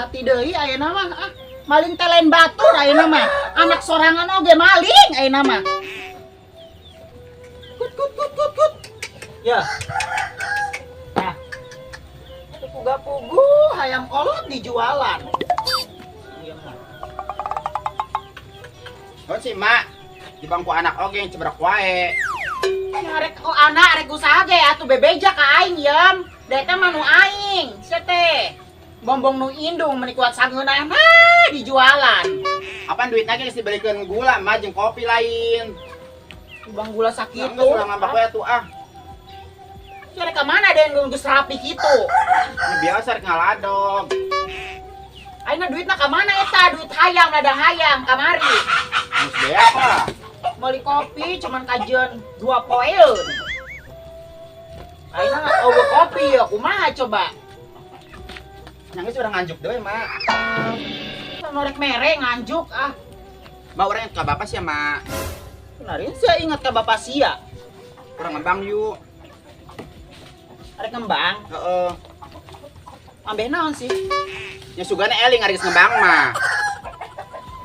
hati deui ayeuna mah. Maling teh lain batur ayeuna mah. Anak sorangan oge maling ayeuna mah. Kut. Ya. Nah. Puga-pugu hayam kolot dijualan. Iya mah. Oh si mak di bangku anak oge yang cebrek wae. Arek oh anak arek usaha ge atuh bebeja ka aing yem. Da eta mah nu aing. Sia teh. Bombong nu indung meuni kuat sangeunana dijualan. Apaan duitnya geus dibelikeun gula mah jeung kopi lain. Bang gula sakitu. Geus ulah ngambak wae tuh ah. Kira ka mana ada yang geus rapi kitu? Ini biasa rek ngaladog. Ayeuna duitna ka mana eta? Duit hayam ada hayam kamari. Geus beak lah. Beli kopi cuman kajian 2 poeun. Ayeuna eueuh kopi ya kumaha coba? Yang geus urang nganjuk deui mak. Norek mere nganjuk ah. Mbak urang ka bapak sia mak. Kemarin saya ingat ke bapak sia. Urang ngembang yuk. Arek ngembang. Heeh. Ambeh naon sih? Nya sugana eling ari geus ngembang mah.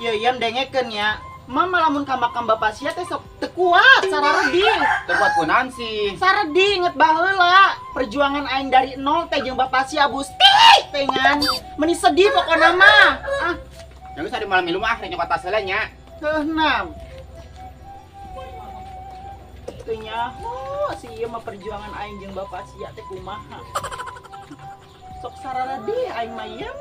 Ieu yam dengekeun nya. Mama lamun ka makam bapak sia teh sok teu kuat sararedi. Teu kuat kunaon sih. Saredi inget baheula perjuangan aing dari nol teh jeung bapak sia Gusti teh ngan. Meni sedih pokona mah. Ah, Yang geus ari malam milu mah rek nyokot tas heula nya. heuh nam. Teu nya, oh si ieu mah perjuangan aing jeung bapak sia teh kumaha. Sok sararedi aing mah yem.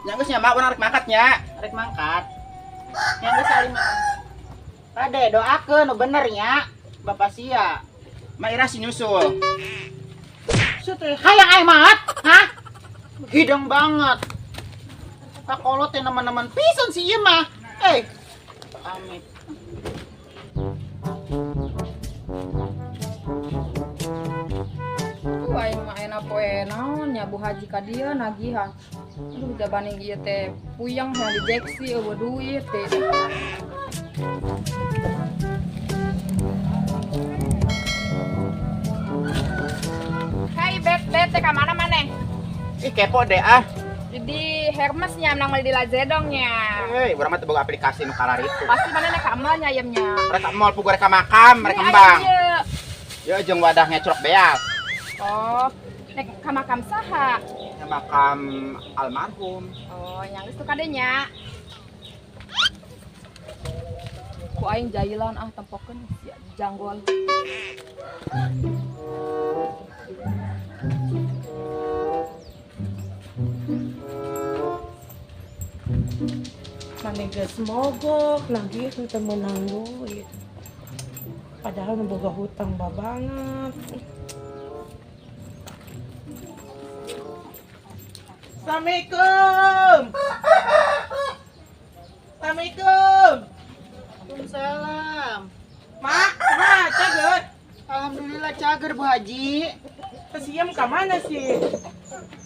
Yang geus nya mak urang rek mangkat nya. Rek mangkat. Yang geus saling Rade doakeun nu bener nya. Bapak sia. Mak ira si nyusul. Teh hayang aing maot, hah? Hidang banget. Kakolot teh nemen-nemen pisan si ieu mah. Amit. Aing mah enak poe naon nya Bu Haji ka dieu nagihan. Aduh jabani ieu teh puyeng yang dijeksi eueuh duit teh. Hai bet teh ka mana maneh? Ih kepo deh ah. Di Hermes nya menang meuli di Lazedong nya. Hei, urang mah teu boga aplikasi nu kalar itu. Pasti maneh ka amal nya ayamnya. Rek mall pugu rek ka makam, rek kembang. Ya jeung wadah ngecrok beas. Oh, nek ka makam saha? Ya makam almarhum. Oh, yang itu kadenya. Ku aing jailan ah tempokeun sia janggol. Mane geus mogok lagi teu menang duit. Padahal boga hutang babanget. Assalamualaikum. Assalamualaikum. Waalaikumsalam. Mak, kumaha cager? Alhamdulillah cager Bu Haji. Kesiem ka mana sih?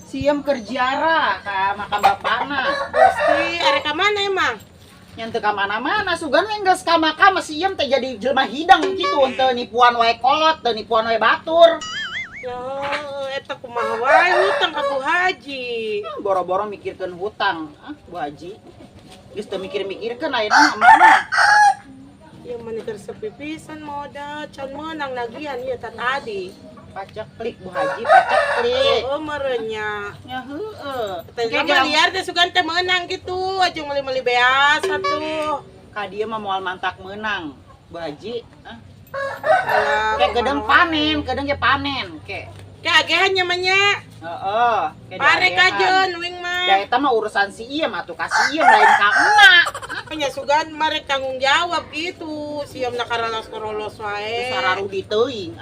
Siem kerjara ka makam bapana. Gusti, arek ka mana emang? Yang teu ka mana-mana sugan we geus ka makam siem teh jadi jelema hidang kitu teu nipuan wae kolot, teu nipuan wae batur. Ya, eta kumaha wae hutang ka Bu Haji. Boro-boro mikirkeun hutang, Bu Haji. Geus teu mikir-mikirkeun ayeuna mana. Ya mane keur sepi pisan modal, can meunang nagihan ieu tadi. Pacak klik Bu Haji, pacak klik. Oh, merenya. Ya heueuh. Teh liar teh sugan teh meunang kitu, aja meuli-meuli beas atuh. Ka dieu mah moal mantak meunang, Bu Haji. Alah, Kayak gedeng kumaha panen, gedeng ge panen, kayak. Kagehan nya mah nya. Heeh. Pare kajeun wing mah. Da eta mah urusan si iem atuh ka si iem lain ka emak. Nya sugan mare tanggung jawab gitu. Siam nak karalos-karolos wae. Sararudi teuing,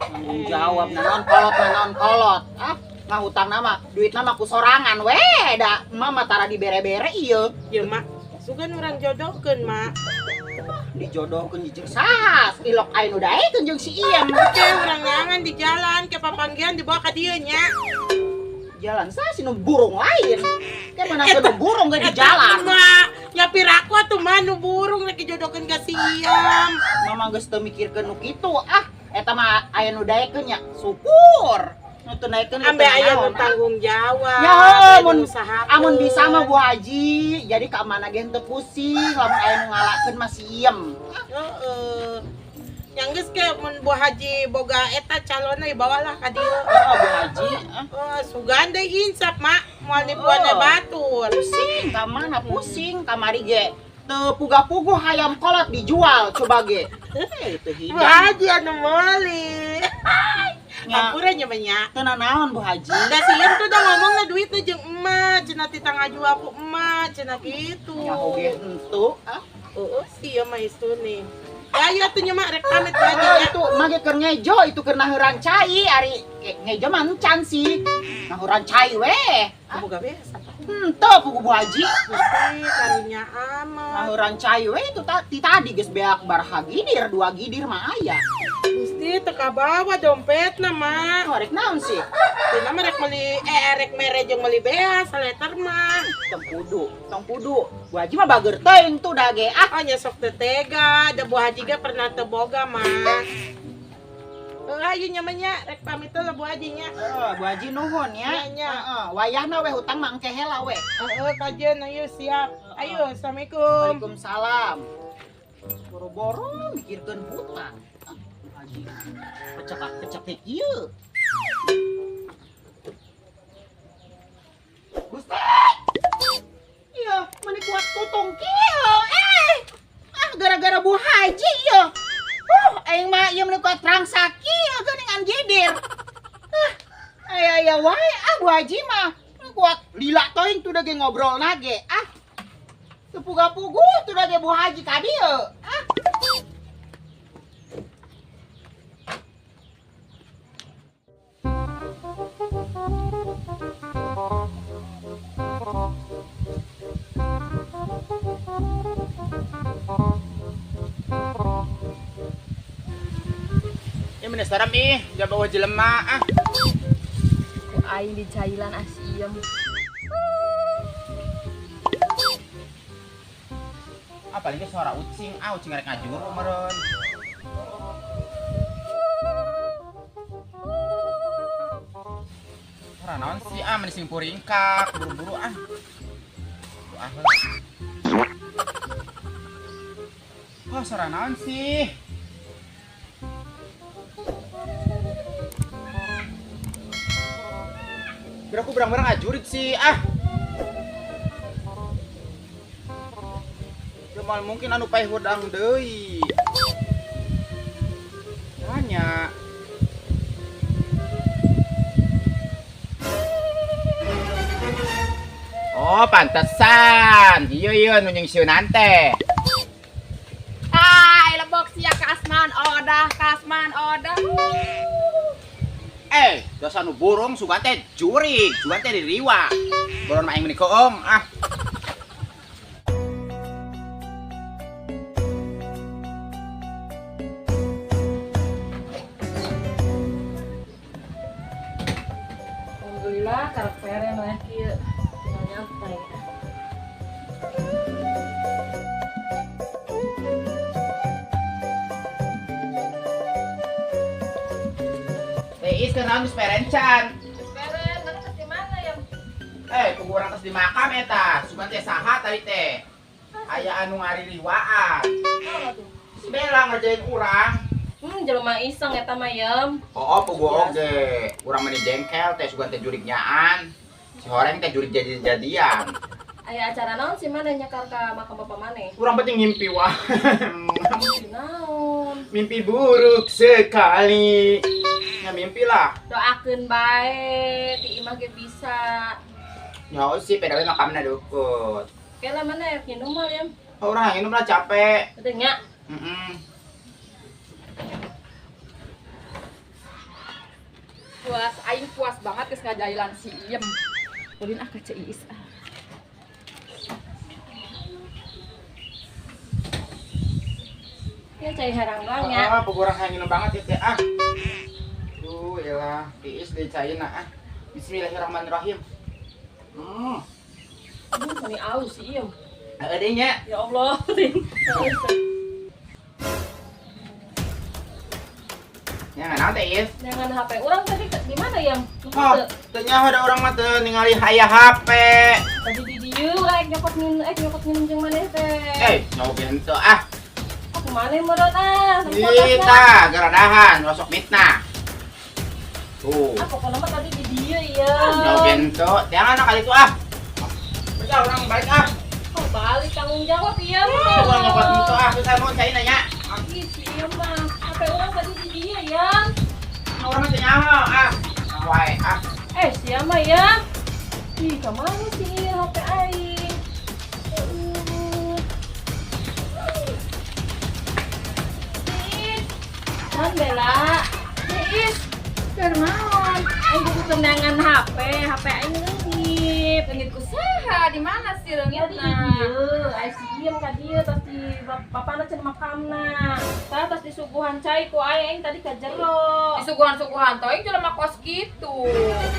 tanggung jawab naon kolot. Ngahutang nama, duit nama ku sorangan we da emak mah tara dibere-bere ieu. Ya mak, sugan urang jodohkeun mak. Dijodohkeun jeung saha? Ilok aing nu daekeun jeung si iem. Oke, urang nyangan di jalan ke papanggian dibawa ka dieu nya. Jalan saya sih burung lain. Kayak mana ke burung gak di jalan. Nyapir aku atuh mah nu burung lagi jodohkeun ka siam. Mama geus teu mikirkeun nu kitu. Eta mah aya nu daekeun nya. Syukur. Nu teu daekeun Ambe aya nu tanggung jawab. Ya amun usaha. amun bisa mah Bu Haji, jadi ka mana ge teu pusing, lamun aya nu ngalakeun mah siem. Heeh. Yang geus ke mun Bu Haji boga eta calonna bawalah ka dieu. Bu Haji. Sugan deui insap mak moal dibuatna batur. Pusing, ka mana pusing, kamari ge teu puga-pugu hayam kolot dijual coba ge. Teu Bu hidang. Haji anu meuli. Nya. Ampura nya banyak. Teu naon Bu Haji. Da sieun tuh udah ngomong na duit tuh jeung emak, cenah ti tangaju aku emak, cenah kitu. Nya oge henteu. Heeh, sieu mah istune. Ya aya tuh nya mak rek pamit Bu Haji ya. Itu mage keur ngejo, itu keur naheurang cai ari ngejo mah encan sih. Naheurang cai we. Boga beas. Henteu pugu Bu Haji. Gusti karunya amat. Naheurang cai we itu tadi geus beak baraha gidir, 2 gidir mah aya. Gusti teka bawa dompetna mak. Rek naon sih? Tina mah rek meuli rek mere jeung meuli beas saleter mah. Tong kudu. Bu Haji mah bager teuing tuh da ge. Oh nya sok teu tega, da Bu Haji ge pernah teu boga mah. Ayo nya mah nya rek pamit lah Bu Haji nya. Bu Haji nuhun ya. Nya. Wayahna we hutang mah engke heula we. Kajian ayo siap. Ayo assalamualaikum. Waalaikumsalam. Boro-boro mikirkeun hutang. Bu Haji kecek ieu. Gusti. Iya, mani kuat tutung kieu. Gara-gara Bu Haji ieu. Aing mah ieu mani kuat transaksi ieu geuningan gidir. Aya wae Bu Haji mah kuat lila teuing tuh da ge ngobrolna ge. Teu puga-pugu tuh da ge Bu Haji ka dieu. Ya bener saram ih, jangan bawa jelema Ku aing di cailan asiem. Apalagi suara ucing, ucing rek ngajur meureun. Suara naon sih meni sing puringkak, buru-buru suara naon sih? Biar aku berang-berang ngajurit sih Cuman mungkin anu paeh hudang deui. Tanya. Oh, pantesan. Iya nu jeung sieunan teh. Lebok sia kasman odah. Dosa nu burung sugan teh jurig, sugan teh diriwa. Boron mah aing meuni koong Alhamdulillah karakternya mah kieu. Tinggal nyantai. Is kenal geus perencan. Beren, ngetes di mana ya? Kubu urang tos di makam eta. Sugan teh saha tadi teh? Aya anu ngaririwaan. Si Bella ngerjain urang. Jelema iseng eta mah yem. Pugu oge. Urang meni jengkel teh sugan teh jurig nyaan. Si horeng teh jurig jadi-jadian. Aya acara naon sih mana nyakar ka makam bapak maneh? Urang penting ngimpi wah. Naon? Mimpi buruk sekali. Ya mimpi lah. Doakeun bae, ti imah ge bisa. Ya sih pedawe makamna dukut. Kela mana ya minum mah yem? Urang minum lah capek. Teu nya. Aing puas banget geus ngajailan si Iem. Ulin ka Ciis Ya cai harang nya. Pegurang minum banget ya teh Duh, elah, tiis deui caina Bismillahirrahmanirrahim. Aduh, ini aus sih iya. Adanya. Ya Allah. Yang nanti Is. Jangan HP orang tadi di mana yang? Oh, ternyata ada orang mah ningali haya HP. Tadi di dieu rek nyokot minum jeung maneh teh. Nyobain tuh ah. Aku maneh meureun ah. Kita geradahan, rosok mitna. Tuh. Aku pokoknya mah tadi di dieu ya. Nyobain tuh, jangan kali itu ah. Udah orang balik ah. Oh, balik tanggung jawab iya. Orang nyokot itu ah, susah mau saya nanya. Ih, iya mah. HP orang tadi di dieu ya. Orang mah nyawa ah. Wae ah. Siapa ya? Ih, kemana sih HP aing? Nis, man Bella. Nis, kernaon? Aing butuh tendangan HP aing leungit. Leungit kusaha di mana sih Ya di leungitna? dieu, aing sieun ka dieu tos di bapana cenah makamna. Tah tos disuguhan cai ku aing tadi ka jero. Di suguhan-suguhan toh yang jelema kos gitu.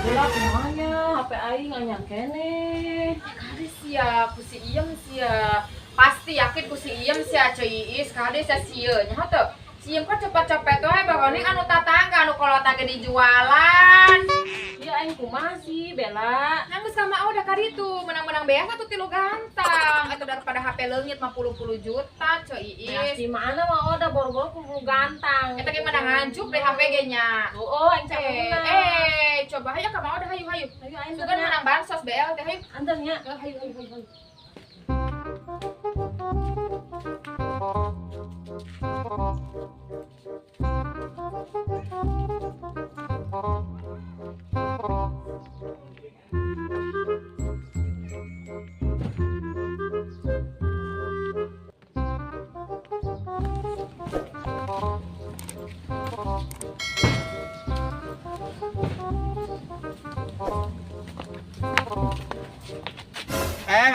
Bella kumanya HP aing anyang keneh. Kade sia ku si Iem sia. Pasti yakin ku si Iem sia cuy Iis kade sia sieun nya teu. Si Iem kan cepet-cepet wae bagoni anu tatangga anu kolota ge dijualan. Iya aing kumaha sih Bella? Nang geus ka mah udah kaditu menang-menang beas atuh 3 gantang. Eta daripada HP leungit mah 10 juta cuy Ya Iis. si mana mah udah boro-boro kumpul gantang. Eta ge menang hancur deh HP ge nya. Oh, aing capek. Coba aya ka mah udah hayu. Ayo aing Sugan menang bansos BL teh hayu. antarnya. Hayu.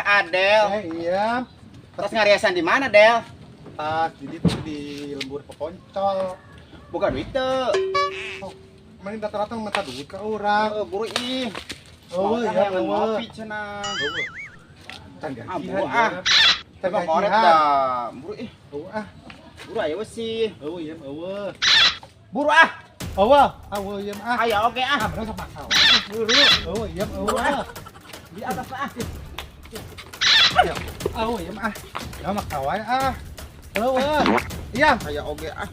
Adel. Iya, Terus ngariasan di mana, Del? tas jadi tuh di lembur peponcol. Buka duit tuh. Main datang-datang minta duit ke orang. Buru ih. Oh, ya, ngopi cenah. Kan Ah, gajian buru ya. ah. Kan Coba korek gajian. dah. Buru ih. Oh, ah. Buru ayo sih. Oh, iya, oh. Buru ah. Oh, oh, iya, ah. Ayo oke ah. Ah, bener sama kau. Buru. Oh, iya, oh. Di atas ah. Oh, iya, ah. Ya, mak kawai ah. Oh, iya. Ayo oke ah.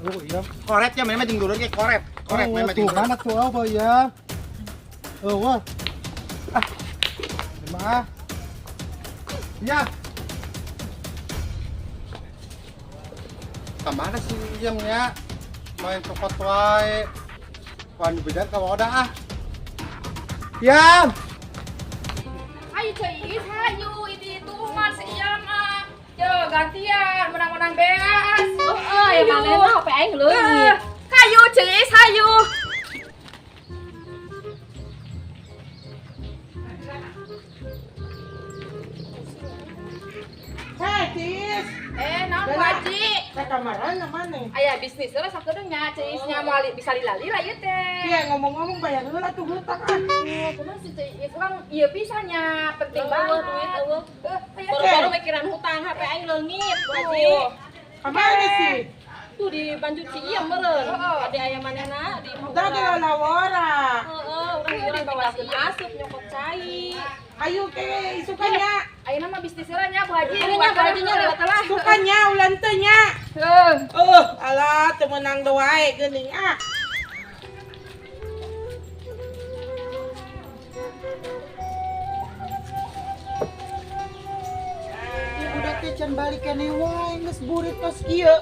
Oh, iya. Koretnya memang jeung dulur ge koret. Koret Oh, memang tuh jeung. mana tuh, oh, ya. Oh, ah. Terima ah. Iya. Kemana sih yang ya? Main cokot wae. Wan beda ka wadah ah. Yam. Hayu cuy Iis, hayu ini tuman si Iem ah. Yo gantian menang-menang beas. Oh, ya mana mah HP aing leungit. Hayu cuy Iis, hayu. Hei, Tis. Naon Bu Haji? Ke kamaran mana? Aya bisnis lah sakedeungnya cuy Iisnya mau bisa lilali lah ieu teh. Iya, ngomong-ngomong bayar dulu lah tuh hutang ah. Kumaha sih cuy Iis urang ieu pisannya penting Eueuh, banget. duit eueuh. Aya Baru-baru mikiran hutang HP aing leungit, Bu Haji. Kemana sih? Tuh di Banjut Ciem meureun. Heeh. Ade aya manehna di Udah di lawara. Heeh, urang tinggalkeun asup nyokot cai. Ayo ke sukanya. ayeuna mah bisnis heula nya Bu Haji. Ini nya Bu Hajinya lewat lah. Sukanya ulan teh nya. Heuh. Alah teu meunang doa wae geuning ah. Udah teh can balik keneh wae geus burit tos kieu.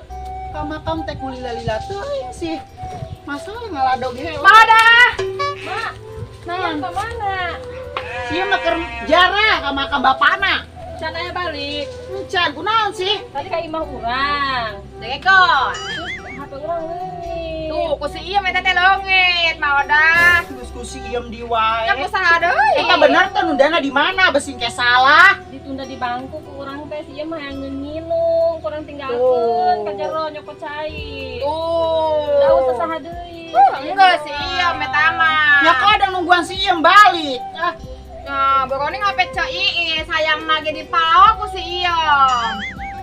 Ka makam teh kulila-lila teuing sih. Masalah ngaladog heula. Madah. Mak, Naon? ke mana? Sieu mah keur jarah ka makam bapana. Can aya balik. Encan kunaon sih? Tadi ka imah urang. Dekon. HP urang leungit. Tuh, ku si Iem eta teh leungit, Maodah. Geus ku sieum di wae. Nya kusaha deui? Eta bener teh nundana di mana besing ke salah. Ditunda di bangku ku urang teh si mah yang nginung, kurang tinggalkeun Tuh. ka jero nyokot cai. Tuh. Da usah saha deui. Enggak sih iya metama. Ya kadang nungguan si Iem balik. Ah, Nah, pokoknya ngapain cak Iis sayang lagi di palawa aku sih iya.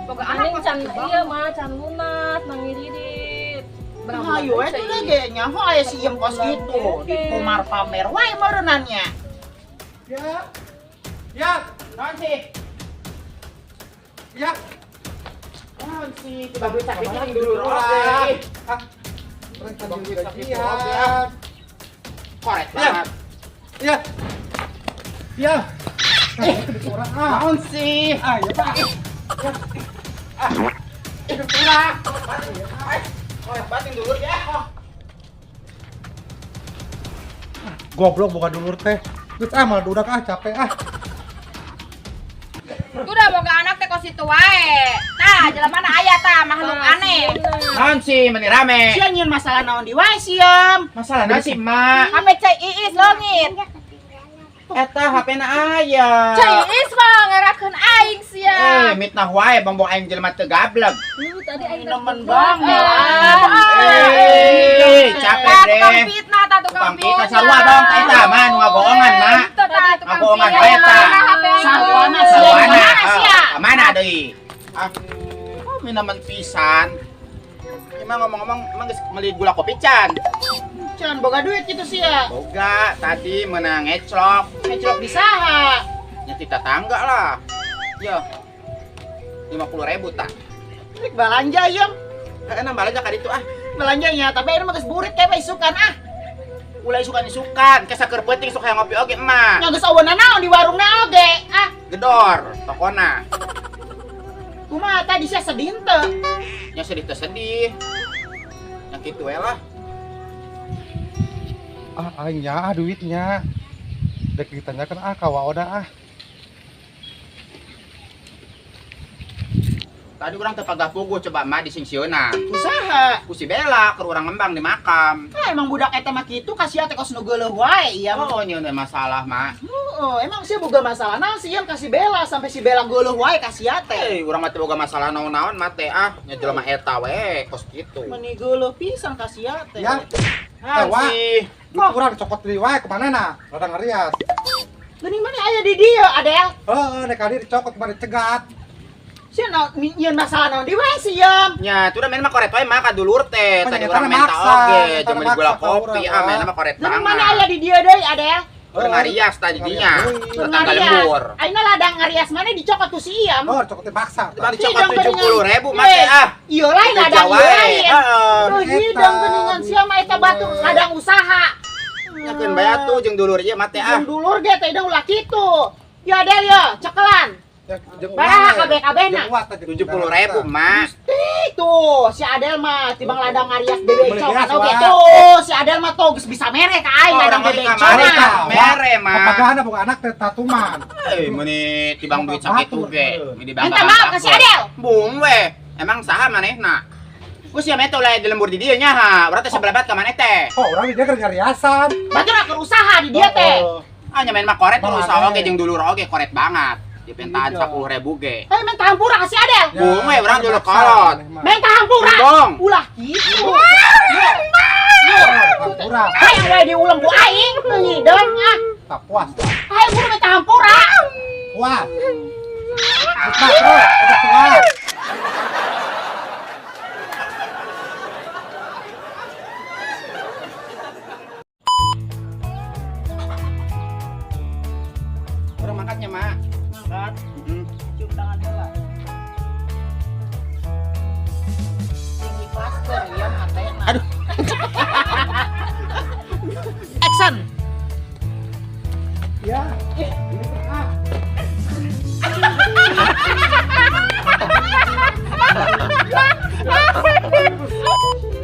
Pokoknya Aning anak can pasti iya mah can lunas nangiridit. ayo itu lagi nyaho aya si Iem kos gitu. Di Pumar pamer wae meureunannya. Ya. Ya. Non sih. Ya. Non sih, tiba duit sakit yang dulu Dulu oke. Ah. Rencana Bang, gajian. Korek Ya. banget. Ya. Ya. Orang ah. Non sih. Ah, ya Pak. Itu kurang. Korek batin dulu ya. Goblok bukan dulur teh. Geus malah udah capek ah. Itu udah mau ke anak teh kos itu wae. Tah, jalan mana aya tah makhluk aneh. Non sih, meni rame. Sia nyieun masalah naon di wae si Iem. Masalah nasi mak. Ame cai Iis longit. Eta HP na aya. Cai Iis mah ngarakeun aing sia. Mitnah wae bang aing jelema teu gablek. Tadi aing Nemen banget. Capek Tukang deh. fitnah tah tukang Tukang fitnah sarua dong tah eta mah nu ngabohongan mah. Ngabohongan wae tah. Sarwana Sarwana. sia. Mana deui? Oh, minuman pisan. Emang ngomong-ngomong emang geus meuli gula kopi can. Can boga duit gitu sia. Boga tadi menang ngeclok. Ngeclok di saha? Nyeti tetangga lah. Yo. 50.000 tah. Rek balanja Iem. Nambah aja ka ditu ah. Belanjanya tapi ayeuna mah geus burit kae mah isukan ah. Ulah isukan, kesa keur peuting sok hayang ngopi oge emak. Nya geus aweuna naon di warungna oge. Ah, Gedor tokona. kumaha tadi sia sedih teu. Nya sedih teh sedih. Nya kitu we lah. Ah, aingnya ah duitnya. Dek ditanyakan ah ka waoda ah. Tadi orang tepagah puguh coba mah di singsieunan. Usaha. Ku si Bella keur urang ngembang di makam. Ah, emang budak eta mah kitu kasiha teh kos nu geuleuh wae ya. Oh, nya ada masalah mah. Oh, emang sih boga masalah naon sih Iem kasih Bella sampai si Bella geuleuh wae kasiha teh. Urang mah teu boga masalah naon-naon mah teh ah, nya jelema eta we kos kitu. Meni geuleuh pisan kasiha teh. Ya. Ah, Wah. sih. Duit kurang cokot deui wae kemana nah? Rada ngarias. Geuning mana aya di dieu, Adel? Heeh, nek kali dicokot kemarin cegat. Sia naon nyieun masalah naon di wae si Iem. Nya tuh udah main mah koret wae mah ka dulur teh. Tadi Makanya urang eta minta maksa, oge, eta cuma maksa gula ka kopi urang, ah main mah koret Geuning mana banget. aya di dieu deui, Adel? Keur ngarias tadi dinya. Tetangga lembur. Ayeuna ladang ngarias mana dicokot ku si Iem. Oh, cokot teh baksa. Coba Hidang dicokot geuningan. 70.000 mah teh ah. Iya lain Udah ladang Jawa, ieu lain. heeh. Tuh hidang geuningan sia mah eta batu ladang usaha. Nyakeun bayar tuh jeung dulur ieu mah teh ah. Jeung dulur ge teh udah ulah kitu. Ya Adel ya, cekelan. Baraha kabeh-kabehna. 70.000 mah. Tuh, si Adel mah tibang ladang ngarias bebecok Beli oke gas, tuh. Si Adel mah tuh geus bisa mere ka aing ladang Orang di bebecok. kamar Mereka. tah mere mah. Papagahana boga anak teh tatuman. Meuni tibang duit sakitu ge. Di Minta maaf ka si Adel. Bung we. Emang saha manehna? Ku sia mah teh di lembur di dieu nya ha. Urang teh sebelabat ka maneh teh. Oh, urang dia keur ngariasan. Batur keur usaha di dia teh. Ah nya main mah koret Malah usaha teh. oge jeung dulur oge koret banget. Dipentahan Iya. 10.000 ge. Hei minta hampura ka si Adel. Bung we urang dulu kolot. Minta hampura. Bung. Ulah kitu. Hampura. Hayang wae diulang ku aing ngideng ah. Tak puas. Hayang kudu minta hampura. Puas. Cepat, bro. Udah puas. Urang mangkatnya mah. Angkat, Heeh. cium tangan heula. Tinggi klaster ya matena. Aduh. Action. Ya.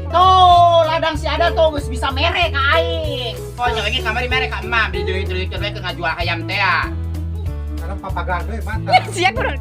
Tuh, ladang si Adel tuh geus bisa mere ka aing. Oh nya lagi kamari mere ka emak beli duit-duit we keur ngajual ayam teh ah. Sekarang papagah deui mata. Sia kurang.